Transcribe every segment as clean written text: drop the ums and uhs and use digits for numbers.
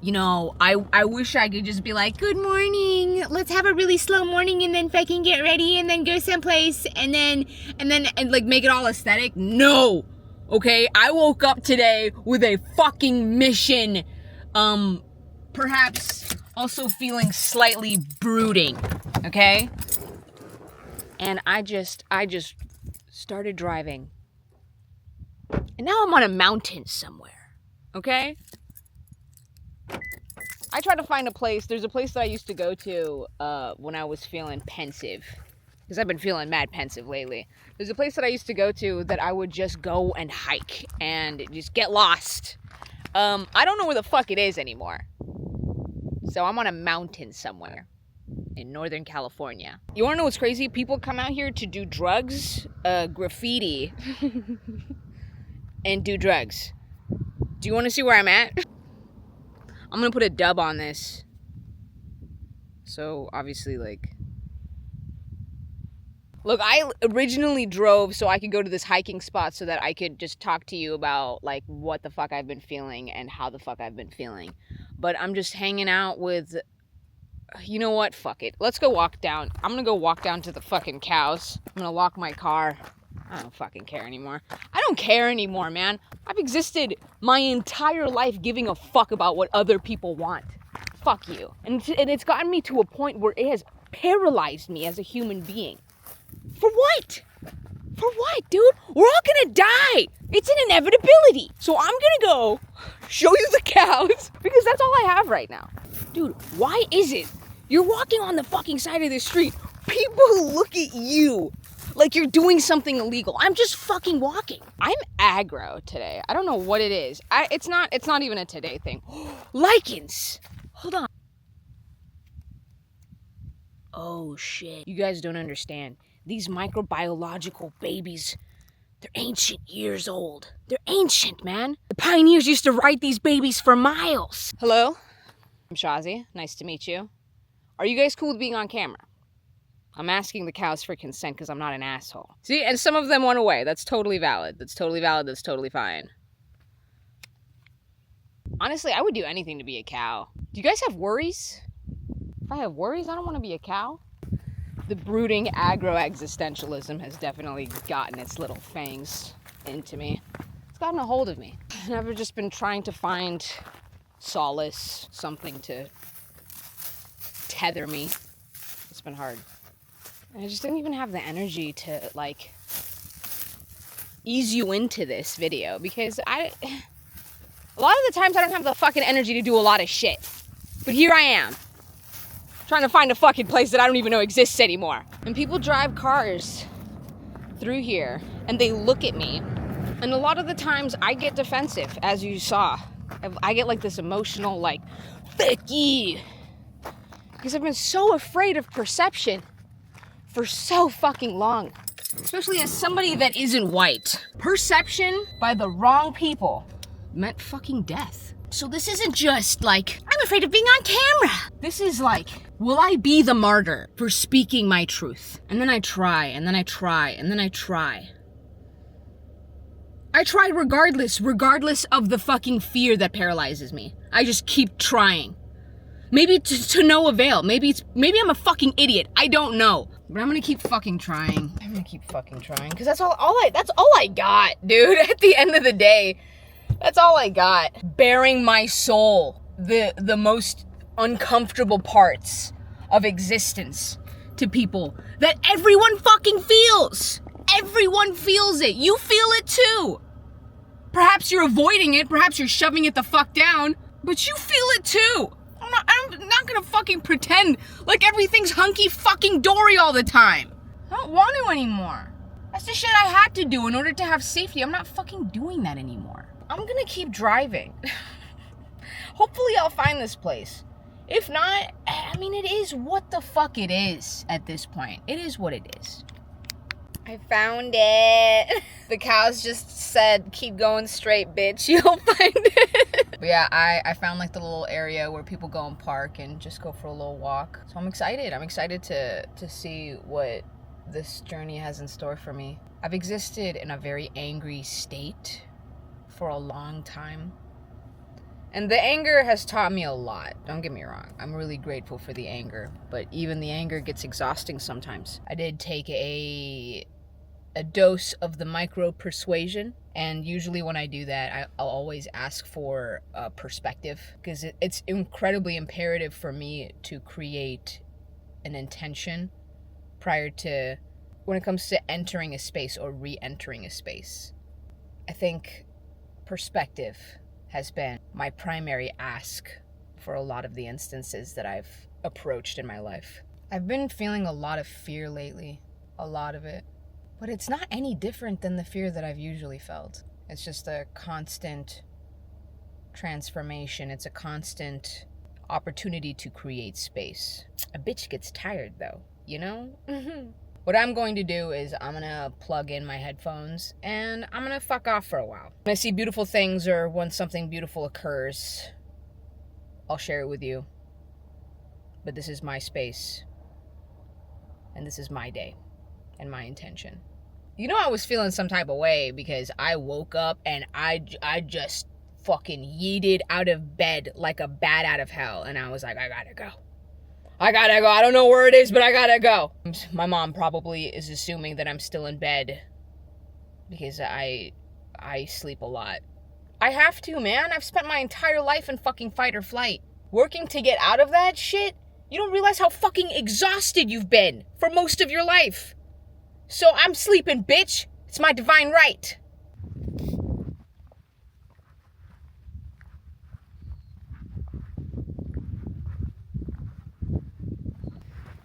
You know, I wish I could just be like, good morning, let's have a really slow morning and then fucking get ready and then go someplace and like make it all aesthetic. No! Okay, I woke up today with a fucking mission. Perhaps also feeling slightly brooding, okay? And I just started driving. And now I'm on a mountain somewhere, okay? I tried to find a place. There's a place that I used to go to when I was feeling pensive. Because I've been feeling mad pensive lately. There's a place that I used to go to that I would just go and hike and just get lost. I don't know where the fuck it is anymore. So I'm on a mountain somewhere in Northern California. You wanna know what's crazy? People come out here to do drugs, graffiti, and do drugs. Do you wanna see where I'm at? I'm gonna put a dub on this. So obviously, like, look, I originally drove so I could go to this hiking spot so that I could just talk to you about like what the fuck I've been feeling and how the fuck I've been feeling. But I'm just hanging out with, you know what? Fuck it. Let's go walk down. I'm gonna go walk down to the fucking cows. I'm gonna lock my car. I don't fucking care anymore. I don't care anymore, man. I've existed my entire life giving a fuck about what other people want. Fuck you. And it's gotten me to a point where it has paralyzed me as a human being. For what? For what, dude? We're all gonna die. It's an inevitability. So I'm gonna go show you the cows because that's all I have right now. Dude, why is it you're walking on the fucking side of the street, people look at you like you're doing something illegal? I'm just fucking walking. I'm aggro today. I don't know what it is. It's not even a today thing. Lichens. Hold on. Oh shit. You guys don't understand. These microbiological babies, they're ancient years old. They're ancient, man. The pioneers used to ride these babies for miles. Hello? I'm Shazi. Nice to meet you. Are you guys cool with being on camera? I'm asking the cows for consent because I'm not an asshole. See, and some of them went away. That's totally valid. That's totally valid. That's totally fine. Honestly, I would do anything to be a cow. Do you guys have worries? If I have worries, I don't want to be a cow. The brooding agro-existentialism has definitely gotten its little fangs into me. It's gotten a hold of me. And I've just been trying to find solace, something to tether me. It's been hard. And I just didn't even have the energy to, like, ease you into this video because a lot of the times I don't have the fucking energy to do a lot of shit. But here I am, trying to find a fucking place that I don't even know exists anymore. And people drive cars through here and they look at me. And a lot of the times I get defensive, as you saw. I get like this emotional, like, fuck you. Because I've been so afraid of perception for so fucking long. Especially as somebody that isn't white. Perception by the wrong people meant fucking death. So this isn't just like, I'm afraid of being on camera. This is like, will I be the martyr for speaking my truth? And then I try, and then I try, and then I try. I try regardless of the fucking fear that paralyzes me. I just keep trying. Maybe to no avail. Maybe I'm a fucking idiot. I don't know. But I'm gonna keep fucking trying. I'm gonna keep fucking trying. Cause that's all I got, dude. At the end of the day, that's all I got. Bearing my soul, the most uncomfortable parts of existence to people that everyone fucking feels. Everyone feels it. You feel it too. Perhaps you're avoiding it. Perhaps you're shoving it the fuck down. But you feel it too. I'm not gonna fucking pretend like everything's hunky fucking dory all the time. I don't want to anymore. That's the shit I had to do in order to have safety. I'm not fucking doing that anymore. I'm gonna keep driving. Hopefully I'll find this place. If not, I mean, it is what the fuck it is at this point. It is what it is. I found it. The cows just said, keep going straight, bitch. You'll find it. But yeah, I found like the little area where people go and park and just go for a little walk. So I'm excited. I'm excited to see what this journey has in store for me. I've existed in a very angry state for a long time. And the anger has taught me a lot. Don't get me wrong. I'm really grateful for the anger. But even the anger gets exhausting sometimes. I did take a dose of the micro persuasion. And usually when I do that, I'll always ask for perspective. Because it's incredibly imperative for me to create an intention prior to when it comes to entering a space or re-entering a space. I think perspective has been my primary ask for a lot of the instances that I've approached in my life. I've been feeling a lot of fear lately, a lot of it. But it's not any different than the fear that I've usually felt. It's just a constant transformation. It's a constant opportunity to create space. A bitch gets tired though, you know? What I'm going to do is I'm gonna plug in my headphones and I'm gonna fuck off for a while. When I see beautiful things or when something beautiful occurs, I'll share it with you. But this is my space. And this is my day and my intention. You know, I was feeling some type of way because I woke up and I just fucking yeeted out of bed like a bat out of hell. And I was like, I gotta go. I don't know where it is, but I gotta go. My mom probably is assuming that I'm still in bed because I sleep a lot. I have to, man. I've spent my entire life in fucking fight or flight. Working to get out of that shit, you don't realize how fucking exhausted you've been for most of your life. So I'm sleeping, bitch. It's my divine right.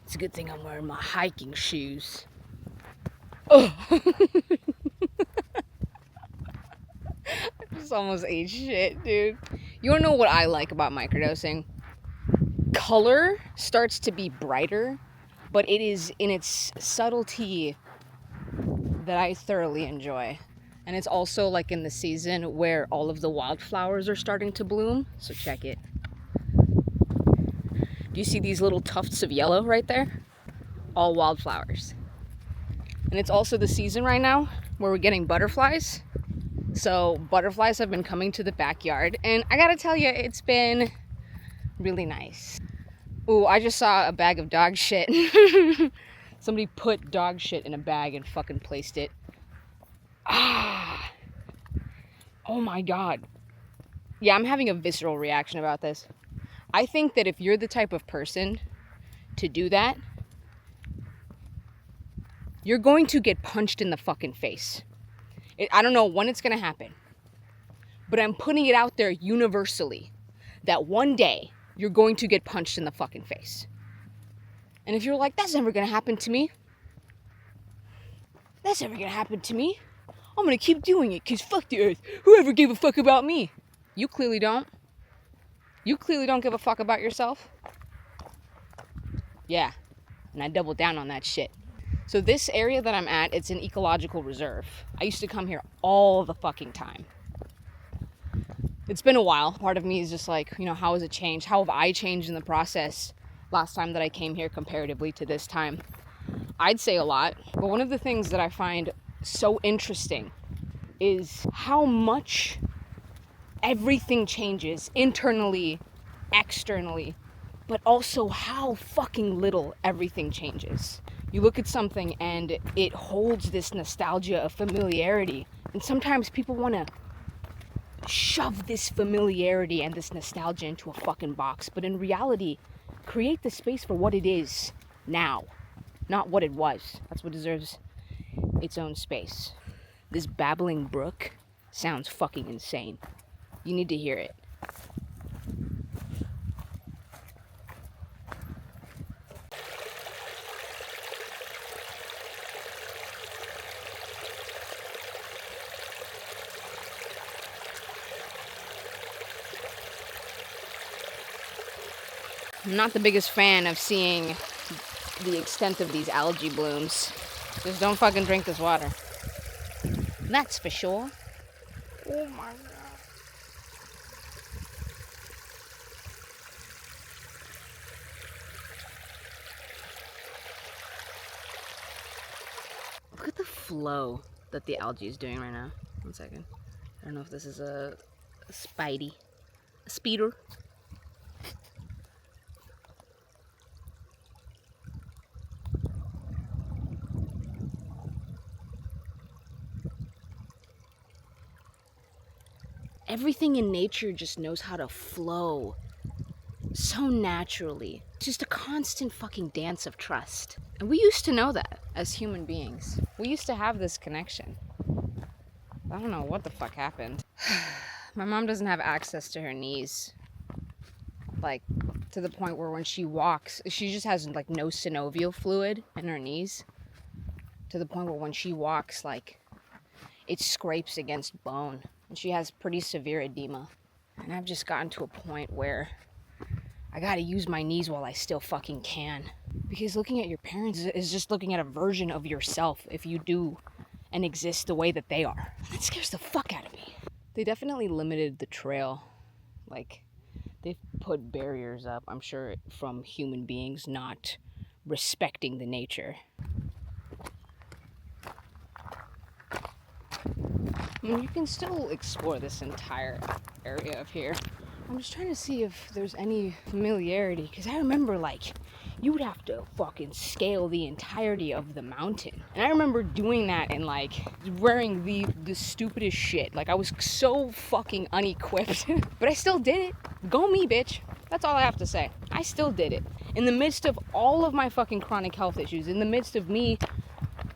It's a good thing I'm wearing my hiking shoes. Oh. I just almost ate shit, dude. You wanna know what I like about microdosing? Color starts to be brighter, but it is in its subtlety that I thoroughly enjoy. And it's also like in the season where all of the wildflowers are starting to bloom. So check it. Do you see these little tufts of yellow right there? All wildflowers. And it's also the season right now where we're getting butterflies. So butterflies have been coming to the backyard. And I gotta tell you, it's been really nice. Ooh, I just saw a bag of dog shit. Somebody put dog shit in a bag and fucking placed it. Ah. Oh my God. Yeah, I'm having a visceral reaction about this. I think that if you're the type of person to do that, you're going to get punched in the fucking face. I don't know when it's going to happen, but I'm putting it out there universally that one day you're going to get punched in the fucking face. And if you're like, that's never going to happen to me. That's never going to happen to me. I'm going to keep doing it because fuck the earth. Whoever gave a fuck about me? You clearly don't. You clearly don't give a fuck about yourself. Yeah. And I doubled down on that shit. So this area that I'm at, it's an ecological reserve. I used to come here all the fucking time. It's been a while. Part of me is just like, you know, how has it changed? How have I changed in the process last time that I came here comparatively to this time? I'd say a lot. But one of the things that I find so interesting is how much everything changes internally, externally, but also how fucking little everything changes. You look at something and it holds this nostalgia of familiarity. And sometimes people want to shove this familiarity and this nostalgia into a fucking box. But in reality, create the space for what it is now, not what it was. That's what deserves its own space. This babbling brook sounds fucking insane. You need to hear it. I'm not the biggest fan of seeing the extent of these algae blooms. Just don't fucking drink this water. That's for sure. Oh my God. Look at the flow that the algae is doing right now. 1 second. I don't know if this is a spidey. Speeder. Everything in nature just knows how to flow so naturally. It's just a constant fucking dance of trust. And we used to know that as human beings. We used to have this connection. I don't know what the fuck happened. My mom doesn't have access to her knees. Like, to the point where when she walks, she just has like no synovial fluid in her knees. To the point where when she walks, like, it scrapes against bone. And she has pretty severe edema. And I've just gotten to a point where I gotta use my knees while I still fucking can. Because looking at your parents is just looking at a version of yourself if you do and exist the way that they are. That scares the fuck out of me. They definitely limited the trail. Like, they've put barriers up, I'm sure, from human beings not respecting the nature. I mean, you can still explore this entire area of here. I'm just trying to see if there's any familiarity, because I remember, like, you would have to fucking scale the entirety of the mountain. And I remember doing that and, like, wearing the stupidest shit. Like, I was so fucking unequipped. But I still did it. Go me, bitch. That's all I have to say. I still did it. In the midst of all of my fucking chronic health issues, in the midst of me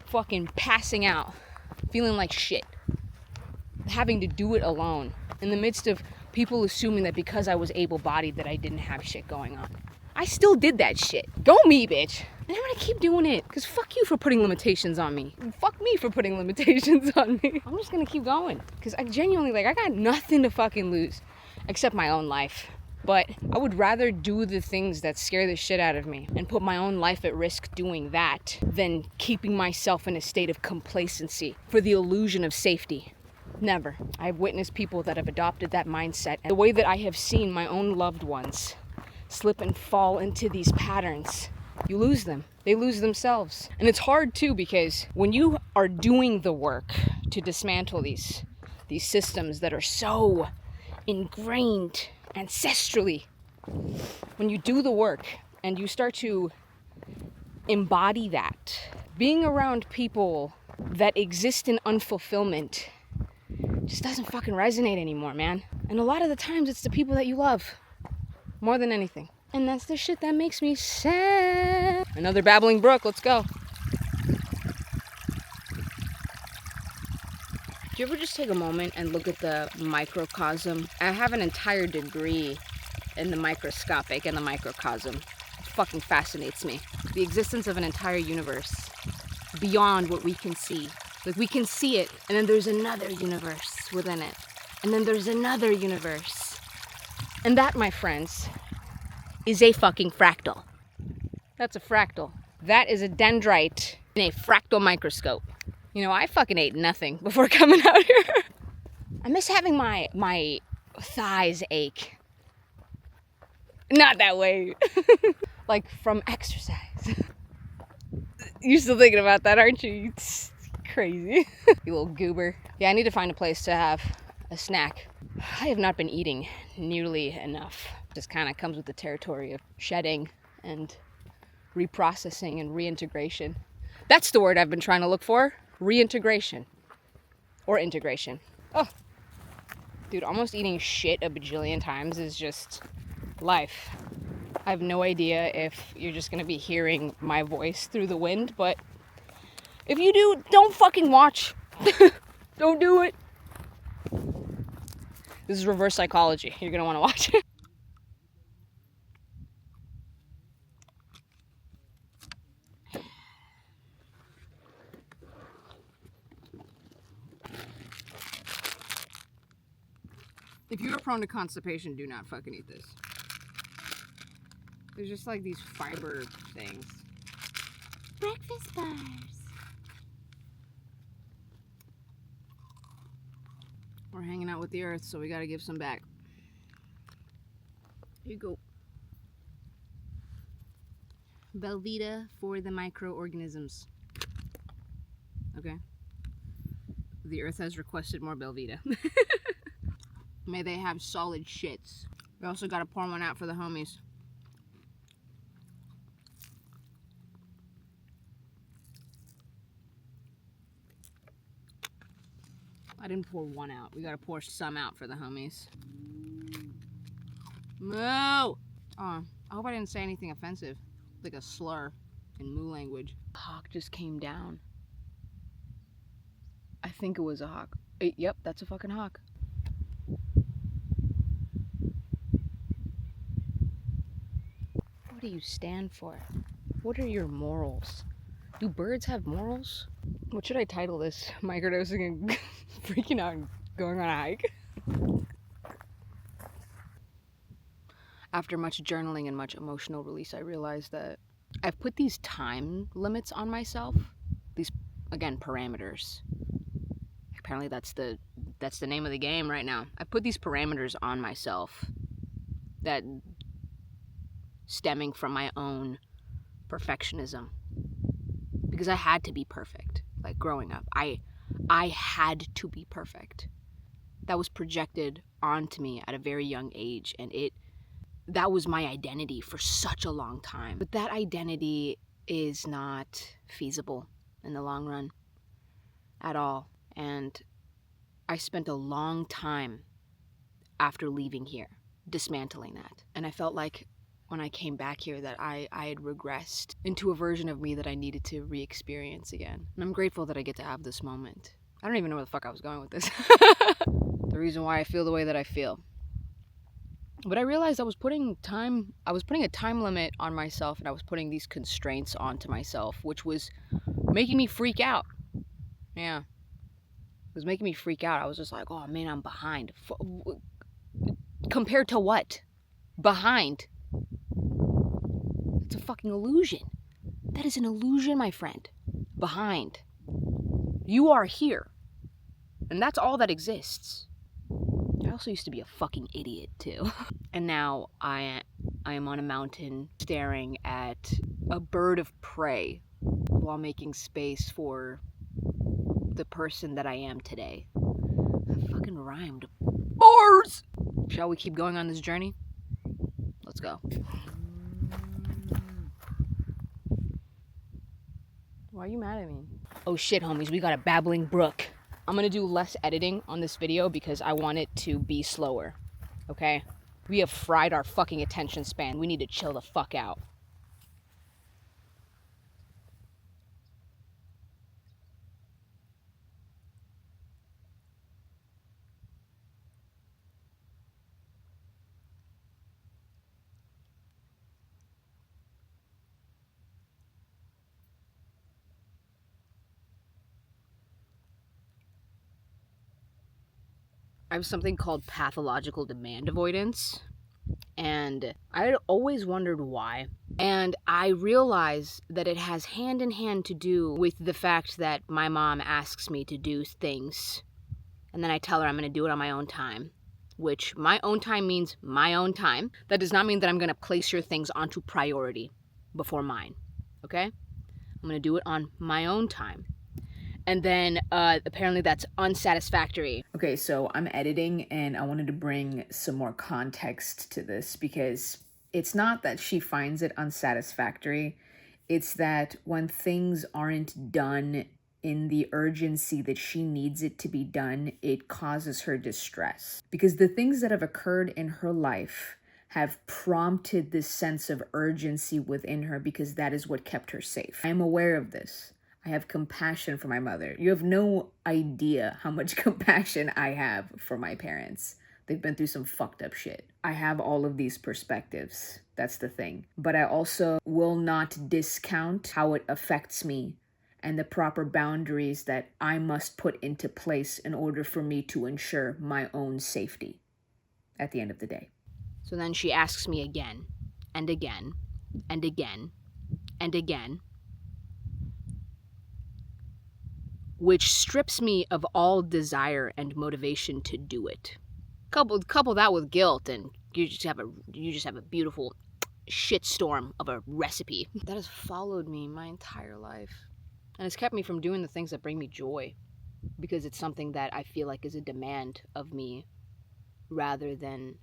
fucking passing out, feeling like shit, having to do it alone, in the midst of people assuming that because I was able-bodied that I didn't have shit going on. I still did that shit. Go me, bitch. And I'm gonna keep doing it, because fuck you for putting limitations on me. Fuck me for putting limitations on me. I'm just gonna keep going, because I genuinely, like, I got nothing to fucking lose, except my own life. But I would rather do the things that scare the shit out of me and put my own life at risk doing that than keeping myself in a state of complacency for the illusion of safety. Never. I've witnessed people that have adopted that mindset. And the way that I have seen my own loved ones slip and fall into these patterns, you lose them. They lose themselves. And it's hard too, because when you are doing the work to dismantle these systems that are so ingrained ancestrally, when you do the work and you start to embody that, being around people that exist in unfulfillment just doesn't fucking resonate anymore, man. And a lot of the times it's the people that you love more than anything. And that's the shit that makes me sad. Another babbling brook, let's go. Do you ever just take a moment and look at the microcosm? I have an entire degree in the microscopic and the microcosm. It fucking fascinates me. The existence of an entire universe beyond what we can see. Like, we can see it, and then there's another universe within it. And then there's another universe. And that, my friends, is a fucking fractal. That's a fractal. That is a dendrite in a fractal microscope. You know, I fucking ate nothing before coming out here. I miss having my thighs ache. Not that way. Like, from exercise. You're still thinking about that, aren't you? Crazy. You little goober. Yeah, I need to find a place to have a snack. I have not been eating nearly enough. Just kind of comes with the territory of shedding and reprocessing and reintegration. That's the word I've been trying to look for. Reintegration. Or integration. Oh. Dude, almost eating shit a bajillion times is just life. I have no idea if you're just gonna be hearing my voice through the wind, but if you do, don't fucking watch. Don't do it. This is reverse psychology. You're gonna wanna watch it. If you're prone to constipation, do not fucking eat this. There's just like these fiber things. Breakfast bars. We're hanging out with the earth, so we gotta give some back. Here you go. Belvita for the microorganisms. Okay. The earth has requested more Belvita. May they have solid shits. We also gotta pour one out for the homies. I didn't pour one out. We gotta pour some out for the homies. Moo! Oh, I hope I didn't say anything offensive. Like a slur in moo language. A hawk just came down. I think it was a hawk. Yep, that's a fucking hawk. What do you stand for? What are your morals? Do birds have morals? What should I title this? Microdosing and freaking out and going on a hike? After much journaling and much emotional release, I realized that I've put these time limits on myself. These, again, parameters. Apparently that's the name of the game right now. I put these parameters on myself that stemming from my own perfectionism. Because I had to be perfect. Like growing up, I had to be perfect. That was projected onto me at a very young age, and that was my identity for such a long time. But that identity is not feasible in the long run at all. And I spent a long time after leaving here dismantling that. And I felt like when I came back here that I had regressed into a version of me that I needed to re-experience again. And I'm grateful that I get to have this moment. I don't even know where the fuck I was going with this. The reason why I feel the way that I feel. But I realized I was putting a time limit on myself, and I was putting these constraints onto myself, which was making me freak out. Yeah. It was making me freak out. I was just like, oh man, I'm behind. Compared to what? Behind. It's a fucking illusion. That is an illusion, my friend. Behind. You are here. And that's all that exists. I also used to be a fucking idiot, too. And now I am on a mountain staring at a bird of prey while making space for the person that I am today. That fucking rhymed. Bars! Shall we keep going on this journey? Let's go. Why are you mad at me? Oh shit, homies, we got a babbling brook. I'm gonna do less editing on this video because I want it to be slower, okay? We have fried our fucking attention span. We need to chill the fuck out. I have something called pathological demand avoidance, and I had always wondered why. And I realize that it has hand in hand to do with the fact that my mom asks me to do things, and then I tell her I'm going to do it on my own time, which my own time means my own time. That does not mean that I'm going to place your things onto priority before mine, okay? I'm going to do it on my own time. And then apparently that's unsatisfactory. Okay, so I'm editing and I wanted to bring some more context to this because it's not that she finds it unsatisfactory. It's that when things aren't done in the urgency that she needs it to be done, it causes her distress. Because the things that have occurred in her life have prompted this sense of urgency within her because that is what kept her safe. I am aware of this. I have compassion for my mother. You have no idea how much compassion I have for my parents. They've been through some fucked up shit. I have all of these perspectives. That's the thing. But I also will not discount how it affects me and the proper boundaries that I must put into place in order for me to ensure my own safety at the end of the day. So then she asks me again and again and again and again, which strips me of all desire and motivation to do it. Couple that with guilt, and you just have a beautiful shitstorm of a recipe that has followed me my entire life, and has kept me from doing the things that bring me joy, because it's something that I feel like is a demand of me rather than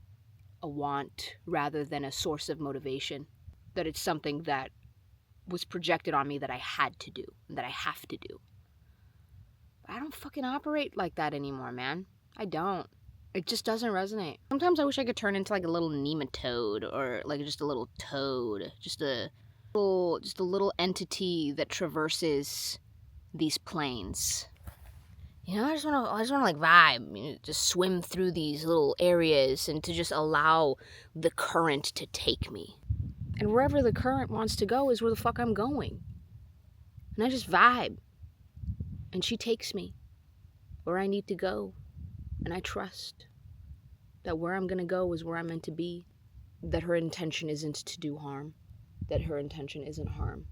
a want rather than a source of motivation. That it's something that was projected on me that I had to do, that I have to do. But I don't fucking operate like that anymore, man. I don't. It just doesn't resonate. Sometimes I wish I could turn into like a little nematode or like just a little toad. Just a little entity that traverses these planes. You know, I just wanna like vibe, you know, just swim through these little areas and to just allow the current to take me. And wherever the current wants to go is where the fuck I'm going. And I just vibe. And she takes me where I need to go. And I trust that where I'm gonna go is where I'm meant to be. That her intention isn't to do harm. That her intention isn't harm.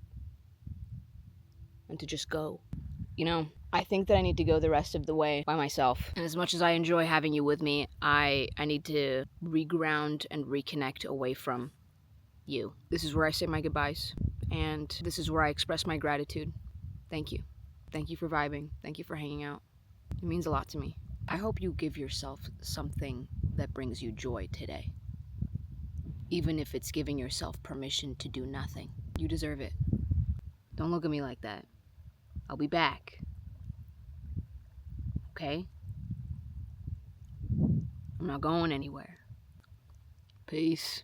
And to just go. You know, I think that I need to go the rest of the way by myself. And as much as I enjoy having you with me, I need to reground and reconnect away from you. This is where I say my goodbyes. And this is where I express my gratitude. Thank you. Thank you for vibing. Thank you for hanging out. It means a lot to me. I hope you give yourself something that brings you joy today. Even if it's giving yourself permission to do nothing. You deserve it. Don't look at me like that. I'll be back. Okay? I'm not going anywhere. Peace.